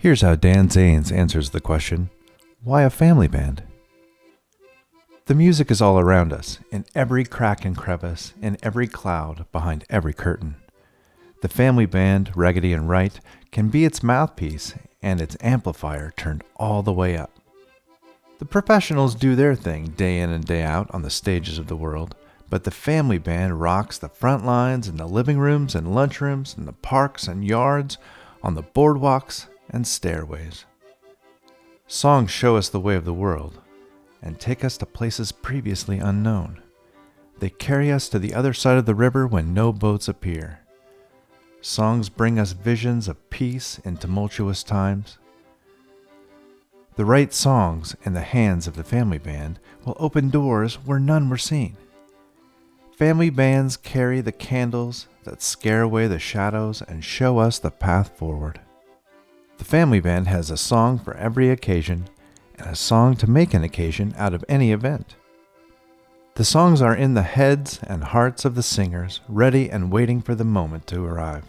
Here's how Dan Zanes answers the question, why a family band? The music is all around us, in every crack and crevice, in every cloud, behind every curtain. The family band, Raggedy and Right, can be its mouthpiece and its amplifier turned all the way up. The professionals do their thing day in and day out on the stages of the world, but the family band rocks the front lines in the living rooms and lunchrooms, in the parks and yards, on the boardwalks and stairways. Songs show us the way of the world and take us to places previously unknown. They carry us to the other side of the river when no boats appear. Songs bring us visions of peace in tumultuous times. The right songs in the hands of the family band will open doors where none were seen. Family bands carry the candles that scare away the shadows and show us the path forward. The family band has a song for every occasion and a song to make an occasion out of any event. The songs are in the heads and hearts of the singers, ready and waiting for the moment to arrive.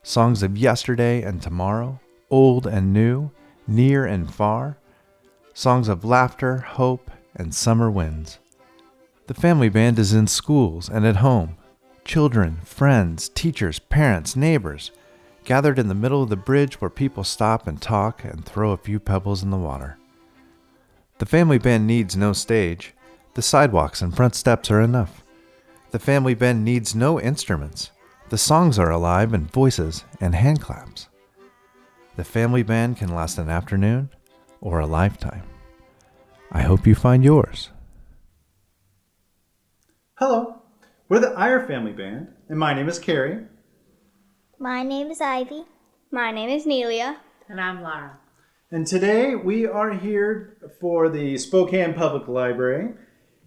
Songs of yesterday and tomorrow, old and new, near and far, songs of laughter, hope, and summer winds. The family band is in schools and at home. Children, friends, teachers, parents, neighbors, gathered in the middle of the bridge where people stop and talk and throw a few pebbles in the water. The family band needs no stage. The sidewalks and front steps are enough. The family band needs no instruments. The songs are alive in voices and hand claps. The family band can last an afternoon or a lifetime. I hope you find yours. Hello, we're the Eyer Family Band, and my name is Carrie. My name is Ivy. My name is Nelia. And I'm Laura. And today we are here for the Spokane Public Library,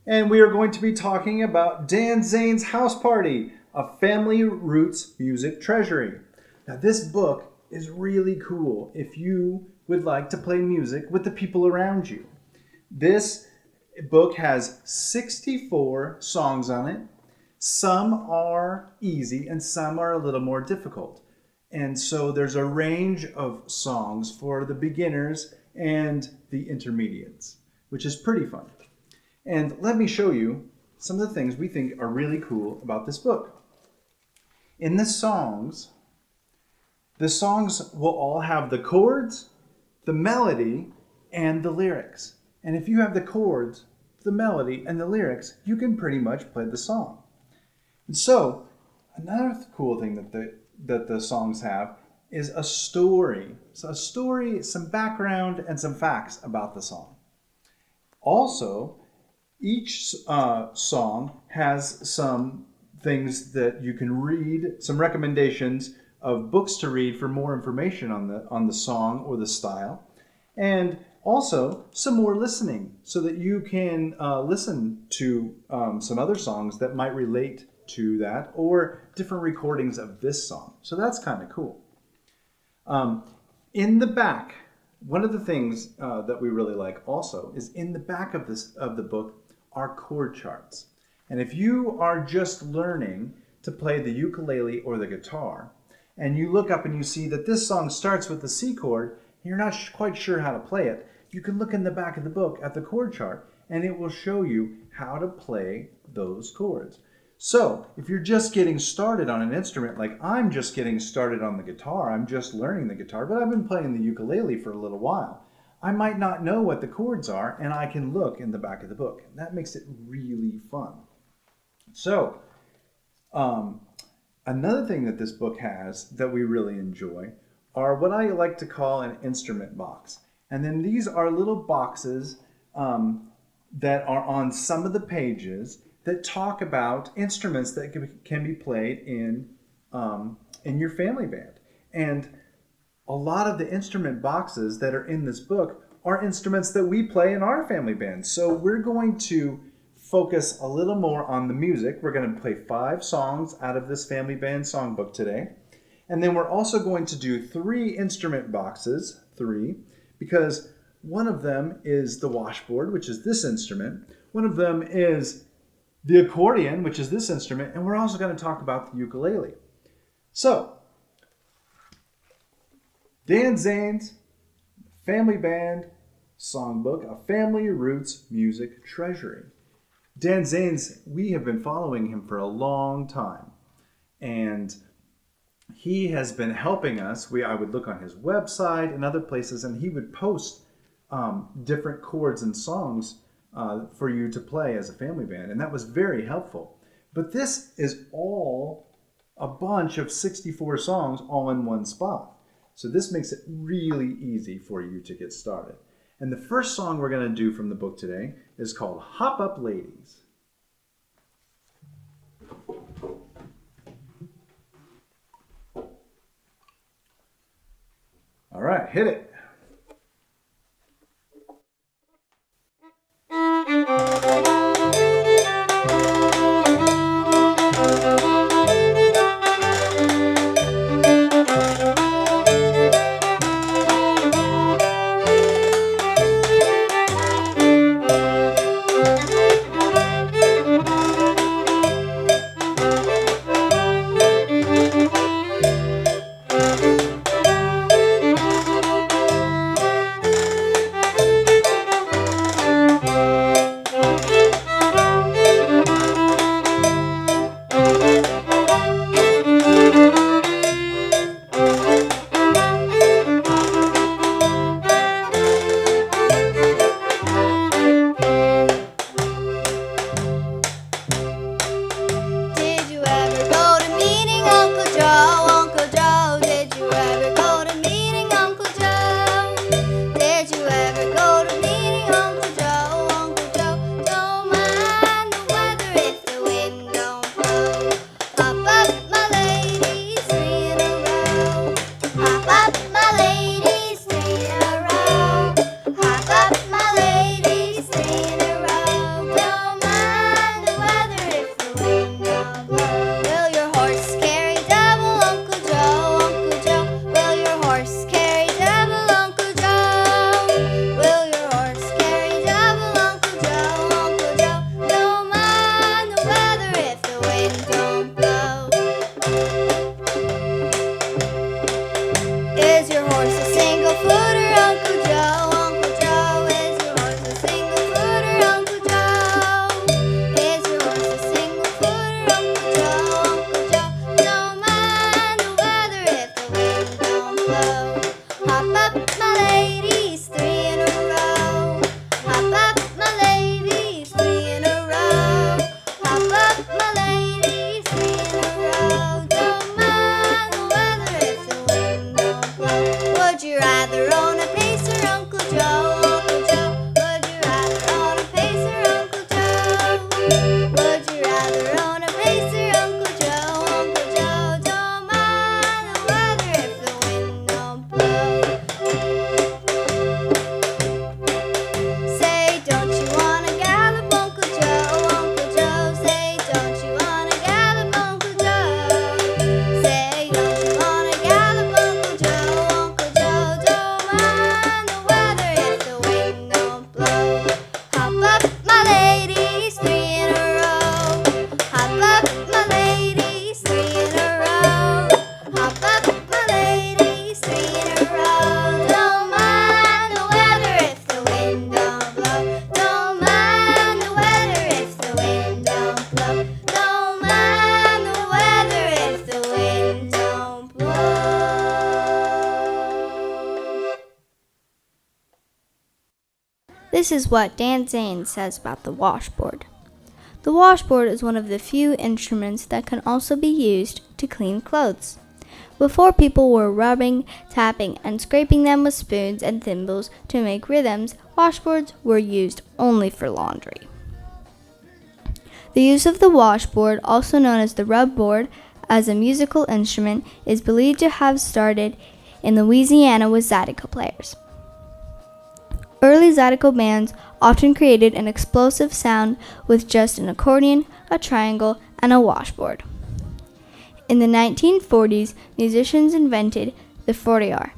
and we are going to be talking about Dan Zanes' House Party, a family roots music treasury. Now this book is really cool if you would like to play music with the people around you. This book has 64 songs on it. Some are easy and some are a little more difficult. And so there's a range of songs for the beginners and the intermediates, which is pretty fun. And let me show you some of the things we think are really cool about this book. In the songs will all have the chords, the melody, and the lyrics. And if you have the chords, the melody, and the lyrics, you can pretty much play the song. And so, another cool thing that the songs have is a story. So a story, some background, and some facts about the song. Also, each song has some things that you can read, some recommendations of books to read for more information on the song or the style. And also some more listening so that you can listen to some other songs that might relate to that or different recordings of this song. So that's kind of cool. In the back, one of the things that we really like also is in the back of the book are chord charts. And if you are just learning to play the ukulele or the guitar, and you look up and you see that this song starts with the C chord, and you're not quite sure how to play it, you can look in the back of the book at the chord chart, and it will show you how to play those chords. So, if you're just getting started on an instrument, like I'm just getting started on the guitar, I'm just learning the guitar, but I've been playing the ukulele for a little while, I might not know what the chords are, and I can look in the back of the book. That makes it really fun. So, another thing that this book has that we really enjoy are what I like to call an instrument box. And then these are little boxes that are on some of the pages that talk about instruments that can be played in your family band. And a lot of the instrument boxes that are in this book are instruments that we play in our family band. So we're going to focus a little more on the music. We're going to play 5 songs out of this family band songbook today. And then we're also going to do 3 instrument boxes, 3, because one of them is the washboard, which is this instrument. One of them is the accordion, which is this instrument. And we're also going to talk about the ukulele. So, Dan Zanes, Family Band Songbook, A Family Roots Music Treasury. Dan Zanes, we have been following him for a long time, and he has been helping us. I would look on his website and other places, and he would post different chords and songs for you to play as a family band, and that was very helpful. But this is all a bunch of 64 songs all in one spot. So this makes it really easy for you to get started. And the first song we're going to do from the book today is called Hop Up Ladies. All right, hit it. This is what Dan Zanes says about the washboard. The washboard is one of the few instruments that can also be used to clean clothes. Before, people were rubbing, tapping, and scraping them with spoons and thimbles to make rhythms. Washboards were used only for laundry. The use of the washboard, also known as the rub board, as a musical instrument is believed to have started in Louisiana with zydeco players. Early zydeco bands often created an explosive sound with just an accordion, a triangle, and a washboard. In the 1940s, musicians invented the fauteuil.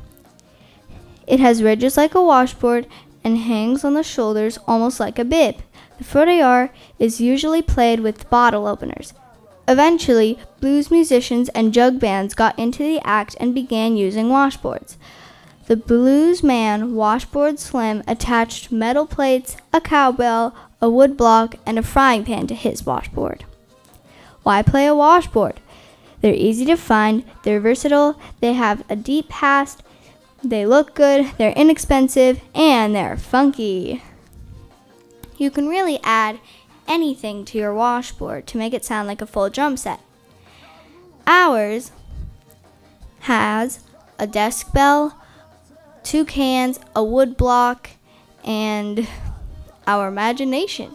It has ridges like a washboard and hangs on the shoulders almost like a bib. The fauteuil is usually played with bottle openers. Eventually, blues musicians and jug bands got into the act and began using washboards. The blues man Washboard Slim attached metal plates, a cowbell, a wood block, and a frying pan to his washboard. Why play a washboard? They're easy to find, they're versatile, they have a deep past, they look good, they're inexpensive, and they're funky. You can really add anything to your washboard to make it sound like a full drum set. Ours has a desk bell, 2 cans, a wood block, and our imagination.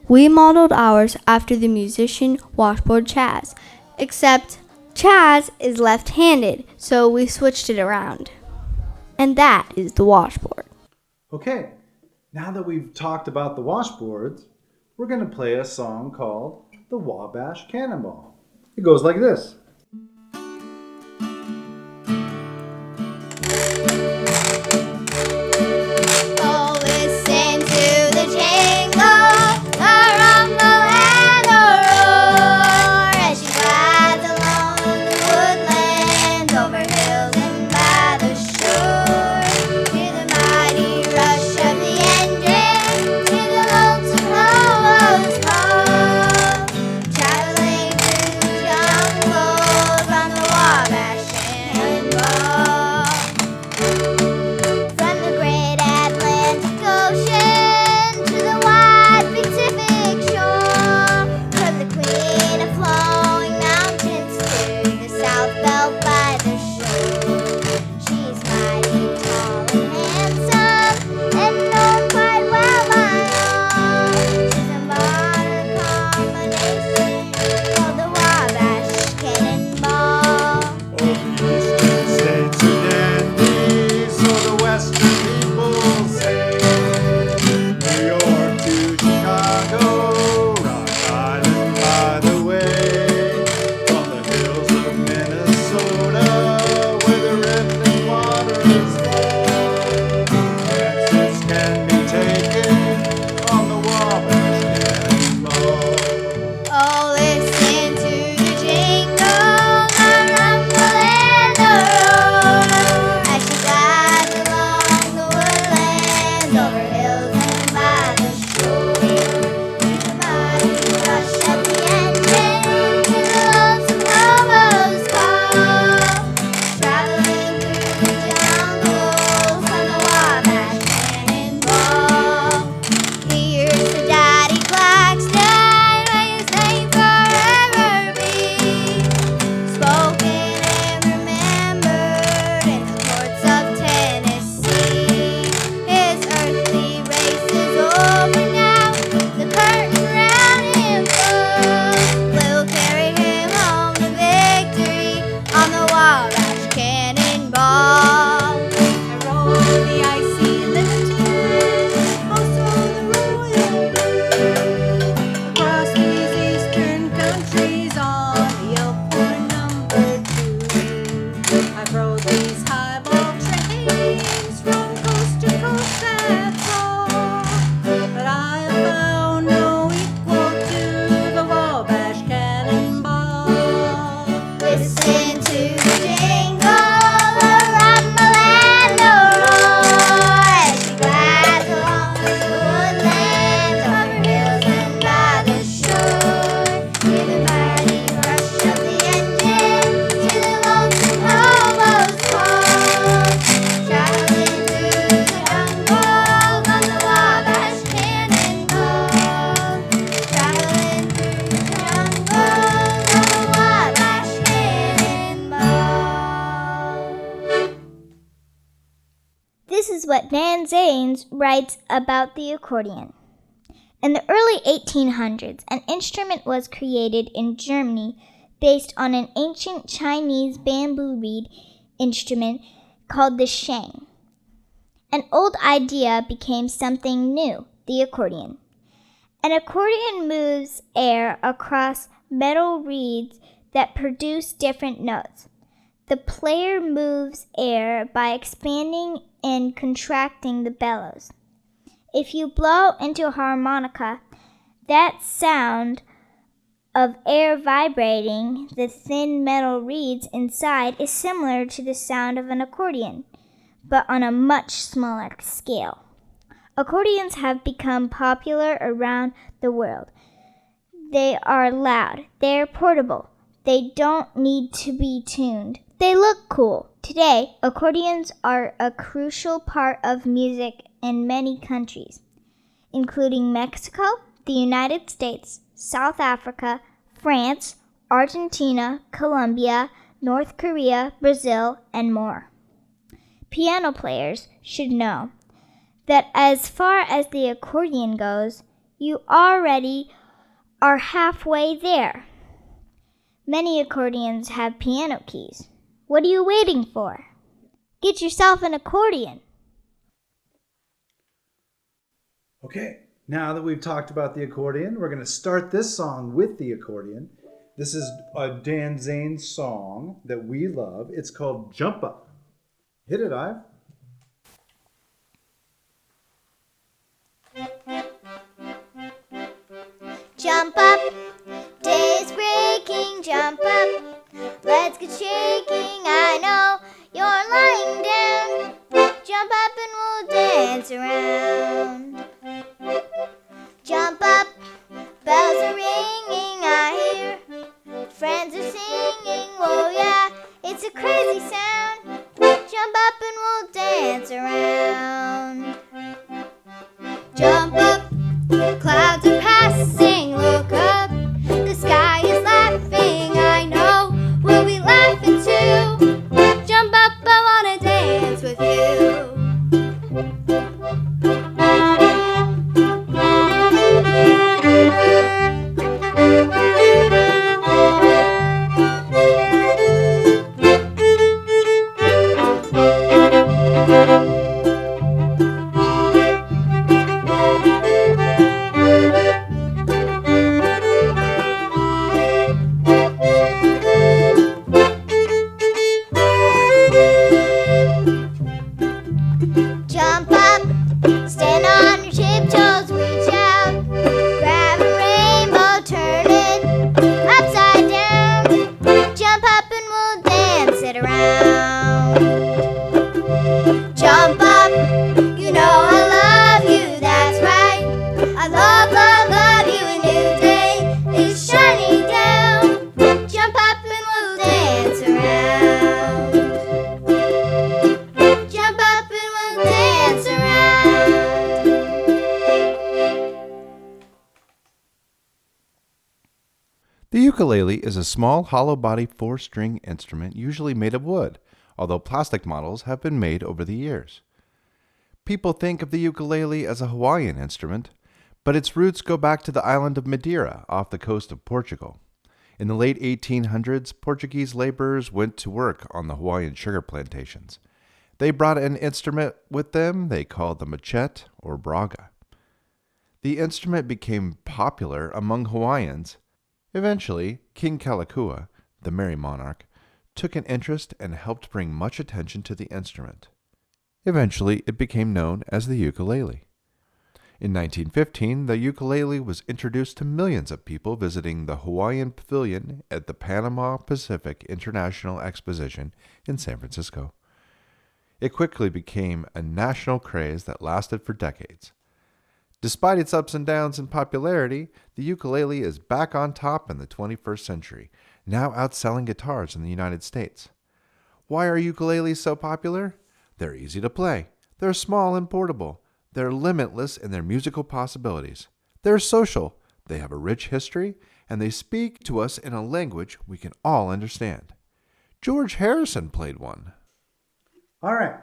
We modeled ours after the musician Washboard Chaz, except Chaz is left-handed, so we switched it around. And that is the washboard. Okay, now that we've talked about the washboards, we're going to play a song called the Wabash Cannonball. It goes like this. This is what Dan Zanes writes about the accordion. In the early 1800s, an instrument was created in Germany based on an ancient Chinese bamboo reed instrument called the sheng. An old idea became something new, the accordion. An accordion moves air across metal reeds that produce different notes. The player moves air by expanding and contracting the bellows. If you blow into a harmonica, that sound of air vibrating the thin metal reeds inside is similar to the sound of an accordion. but on a much smaller scale. Accordions have become popular around the world. They are loud. They are portable. They don't need to be tuned. They look cool. Today, accordions are a crucial part of music in many countries, including Mexico, the United States, South Africa, France, Argentina, Colombia, North Korea, Brazil, and more. Piano players should know that as far as the accordion goes, you already are halfway there. Many accordions have piano keys. What are you waiting for? Get yourself an accordion. Okay, now that we've talked about the accordion, we're going to start this song with the accordion. This is a Dan Zanes song that we love. It's called Jump Up. Hit it, Ive. Jump up, day is breaking, jump up, let's get shaking, I know you're lying down, jump up and we'll dance around. Jump up, bells are ringing, I hear, friends are singing, oh yeah, it's a crazy sound, jump up and we'll dance around. Jump up, clouds are passing, look up, the sky is laughing, I know we'll be laughing too. Jump up, I wanna dance with you. Jump up, stand on your tiptoes, reach out, grab a rainbow, turn it upside down. Jump up and we'll dance it around. Jump up, you know I love you, that's right. I love, love, love you, a new day is shining down. Jump up and we'll dance around. Jump up and we'll dance around. The ukulele is a small, hollow-body, four-string instrument usually made of wood, although plastic models have been made over the years. People think of the ukulele as a Hawaiian instrument, but its roots go back to the island of Madeira off the coast of Portugal. In the late 1800s, Portuguese laborers went to work on the Hawaiian sugar plantations. They brought an instrument with them they called the machete or braga. The instrument became popular among Hawaiians. Eventually, King Kalakua, the Merry Monarch, took an interest and helped bring much attention to the instrument. Eventually, it became known as the ukulele. In 1915, the ukulele was introduced to millions of people visiting the Hawaiian Pavilion at the Panama Pacific International Exposition in San Francisco. It quickly became a national craze that lasted for decades. Despite its ups and downs in popularity, the ukulele is back on top in the 21st century, now outselling guitars in the United States. Why are ukuleles so popular? They're easy to play. They're small and portable. They're limitless in their musical possibilities. They're social. They have a rich history, and they speak to us in a language we can all understand. George Harrison played one. All right,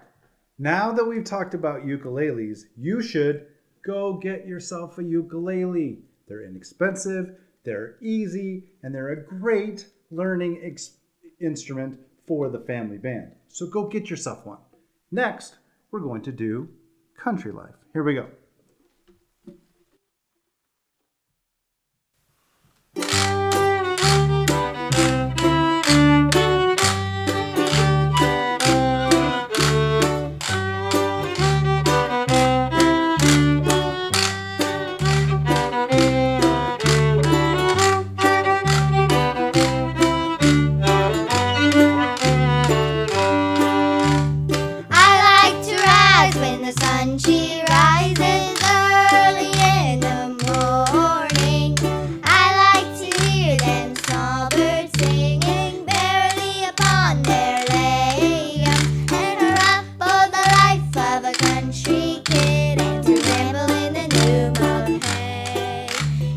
now that we've talked about ukuleles, you should go get yourself a ukulele. They're inexpensive, they're easy, and they're a great learning instrument for the family band. So go get yourself one. Next, we're going to do Country Life. Here we go. I like rise when the sun she rises early in the morning. I like to hear them small birds singing merrily upon their leaves, and hurrah for the life of a country kid, and to ramble in the new mown hay.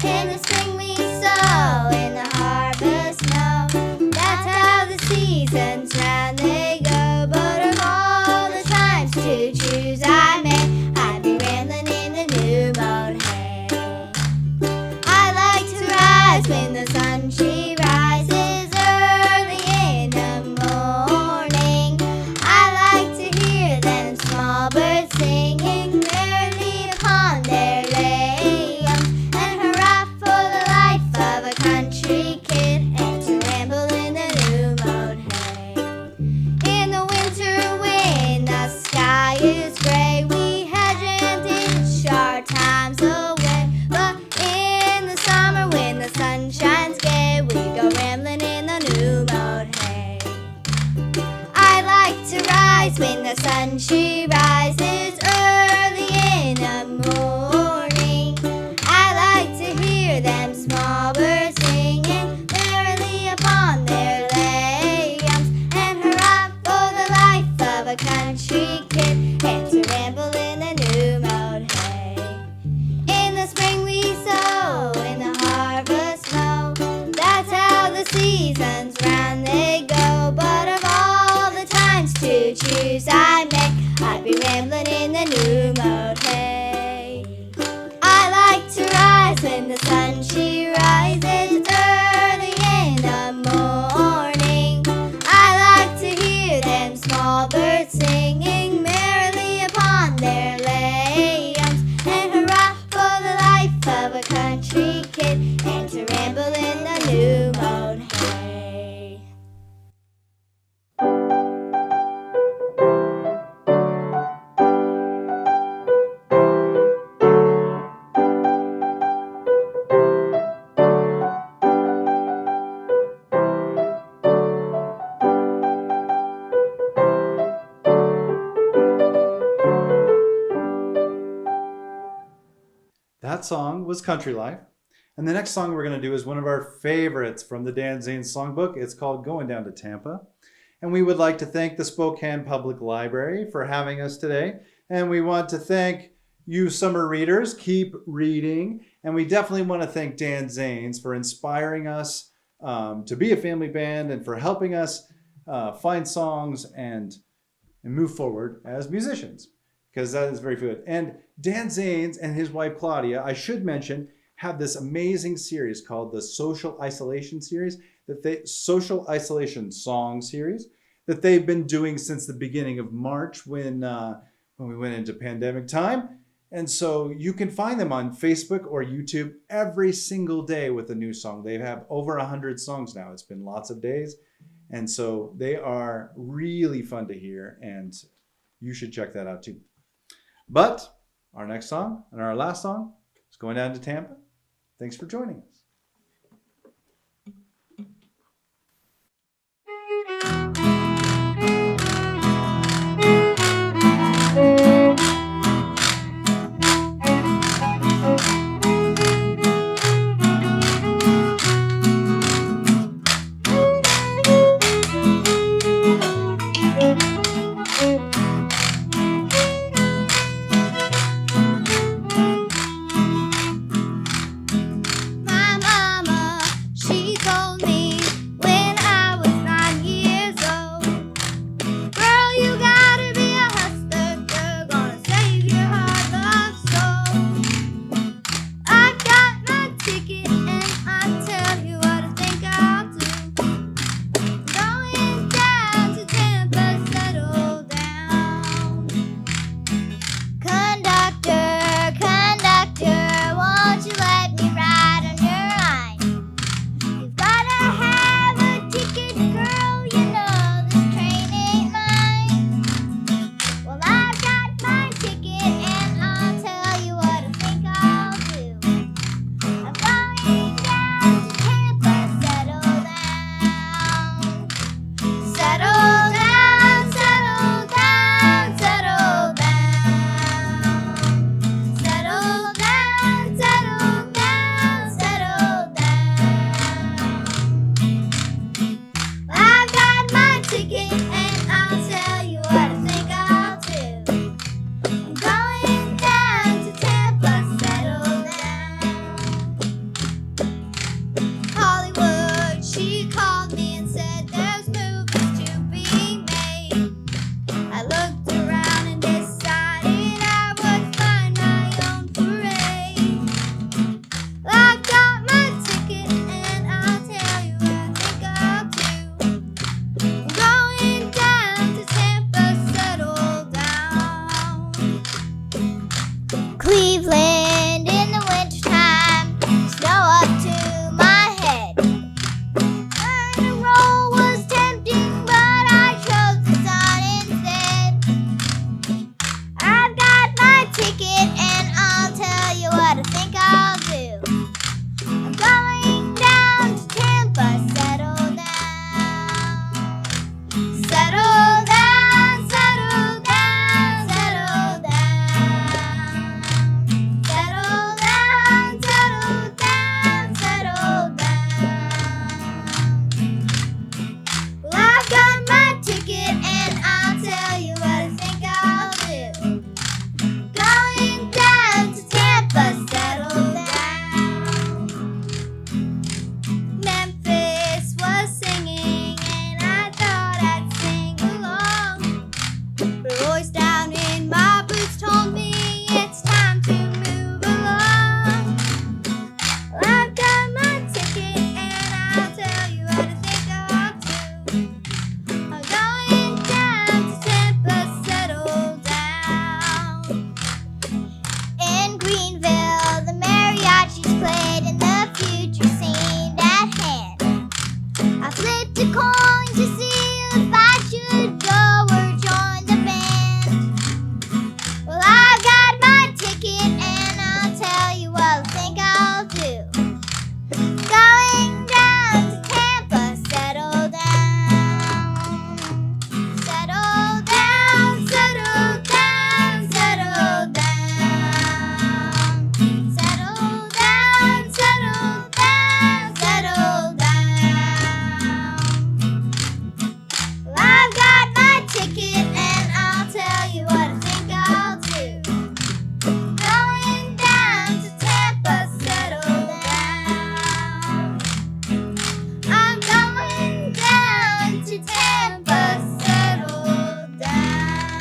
In the spring we sow, in the harvest snow. That's how the seasons round they go. But of all the times to choose I may, I'd be rambling in the new mown hay. I like to rise when the sun she rises early in the morning. I like to hear them small birds singing merrily upon their lambs, and hurrah for the life of a country kid, and to ramble in the new mown hay. In the winter when the sky is gray, we hedge and ditch our times away. But in the summer when the sun shines gay, we go rambling in the new mown hay. I like to rise when the sun she rises early in the morning. I like to hear them small birds singing merrily upon their lambs, and hurrah for the life of a country kid, and to ramble in the new mown hay. In the spring we sow, in the harvest snow. That's how the seasons round they go. But of all the times to choose I make, I'd be rambling in the new mown hay. I like to rise when the sun she rises early in the morning. I like to hear them small birds singing merrily upon their lambs, and hurrah for the life of a country kid, and to ramble in the new mown hay. That song was Country Life. And the next song we're going to do is one of our favorites from the Dan Zanes songbook. It's called Going Down to Tampa. And we would like to thank the Spokane Public Library for having us today. And we want to thank you summer readers. Keep reading. And we definitely want to thank Dan Zanes for inspiring us to be a family band, and for helping us find songs and move forward as musicians, because that is very good. And Dan Zanes and his wife Claudia, I should mention, have this amazing series called the Social Isolation series, Social Isolation Song series, that they've been doing since the beginning of March when we went into pandemic time. And so you can find them on Facebook or YouTube every single day with a new song. They have over 100 songs now. It's been lots of days. And so they are really fun to hear, and you should check that out too. But our next song and our last song is Going Down to Tampa. Thanks for joining us. My Cleveland in the wintertime, snow up to my head. The roll was tempting, but I chose the sun instead. I've got my ticket and I'll tell you what I think I'll do. I'm going down to Tampa, settle down. Settle down, settle down, settle down. Settle down, settle down, settle down. Well, I've got my ticket and I'll tell you what I think I'll do. Going down to Tampa, settle down. Memphis was singing and I thought I'd sing along. But a voice down in my boots told me it's time to move along. Well, I've got my ticket and I'll tell you what I think I'll do. I'm going down to Tampa, settle down. In Greenville, the mariachis played and the future seemed at hand. I flipped a coin to see if I should go or join the band. Well, I got my ticket and I'll tell you what I think I'll do. Going down to Tampa, settle down. Settle down, settle down, settle down. Settle down, settle down, settle down. Well, I've got my ticket and I'll tell you what I think I'll do. Going down to Tampa, settle down. I'm going down to Tampa, settle down.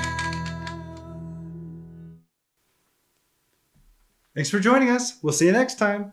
Thanks for joining us. We'll see you next time.